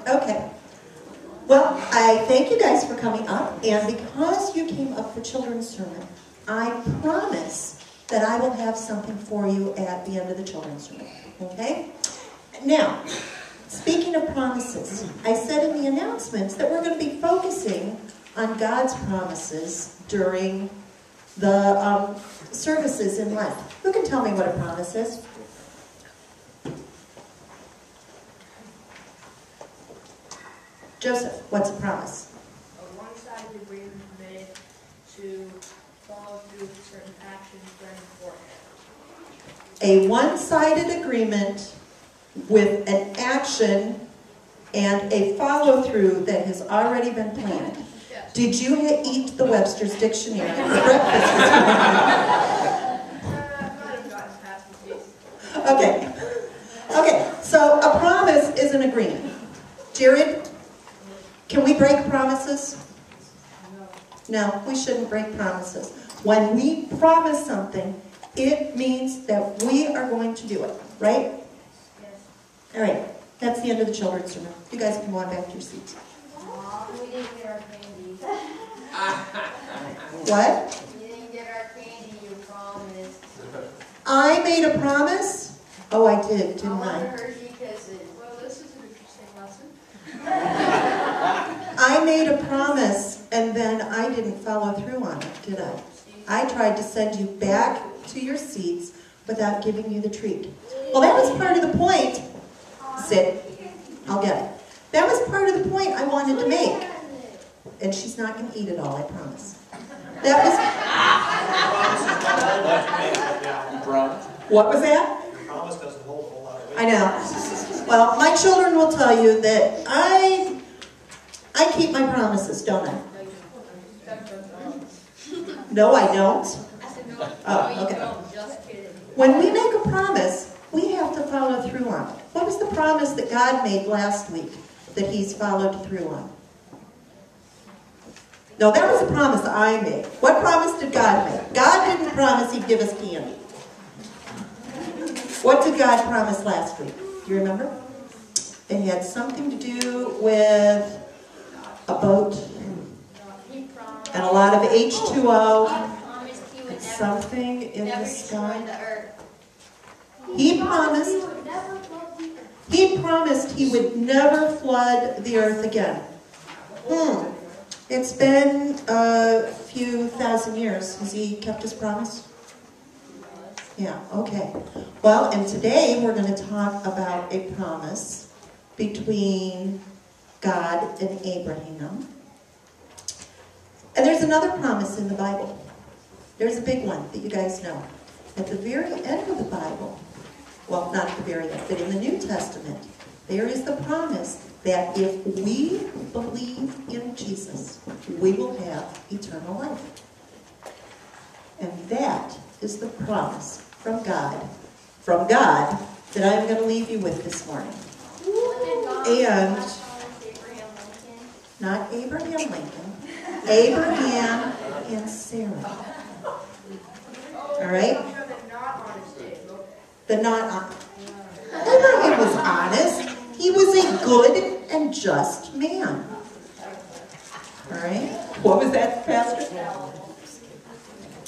Okay. Well, I thank you guys for coming up, and because you came up for children's sermon, I promise that I will have something for you at the end of the children's sermon. Okay? Now, speaking of promises, I said in the announcements that we're going to be focusing on God's promises during the services in Lent. Who can tell me what a promise is? Joseph, what's a promise? A one-sided agreement made to follow through with certain actions during beforehand. A one-sided agreement with an action and a follow-through that has already been planned. Yes. Did you eat the Webster's Dictionary for breakfast this morning? Might have gotten past the case. Okay. Okay, so a promise is an agreement. Jared, can we break promises? No, we shouldn't break promises. When we promise something, it means that we are going to do it, right? Yes. All right, that's the end of the children's sermon. You guys can go on back to your seats. We didn't get our candy. What? We didn't get our candy, you promised. I made a promise? Oh, I did, didn't I? Hershey Kisses. Well, this is an interesting lesson. I made a promise, and then I didn't follow through on it, did I? I tried to send you back to your seats without giving you the treat. Well, that was part of the point. Sit. I'll get it. That was part of the point I wanted to make. And she's not going to eat it all, I promise. That was... What was that? Promise doesn't hold a whole lot of weight. I know. Well, my children will tell you that I keep my promises, don't I? No, I don't. Oh, okay. Just kidding. When we make a promise, we have to follow through on it. What was the promise that God made last week that He's followed through on? No, that was a promise I made. What promise did God make? God didn't promise He'd give us candy. What did God promise last week? Do you remember? It had something to do with a boat and a lot of H2O and something in the sky. He promised He would never flood the earth again. It's been a few thousand years. Has He kept His promise? Yeah, okay. Well, and today we're going to talk about a promise between God and Abraham. And there's another promise in the Bible. There's a big one that you guys know. At the very end of the Bible, well, not at the very end, but in the New Testament, there is the promise that if we believe in Jesus, we will have eternal life. And that is the promise from God, that I'm going to leave you with this morning. And not Abraham Lincoln, Abraham and Sarah. All right? The not honest. Abraham was honest. He was a good and just man. All right? What was that, Pastor?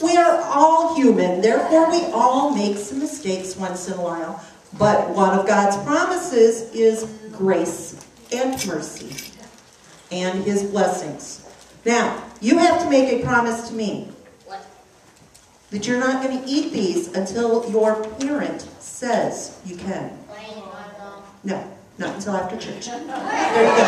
We are all human, therefore we all make some mistakes once in a while. But one of God's promises is grace and mercy and His blessings. Now, you have to make a promise to me. What? That you're not going to eat these until your parent says you can. No, not until after church. There you go.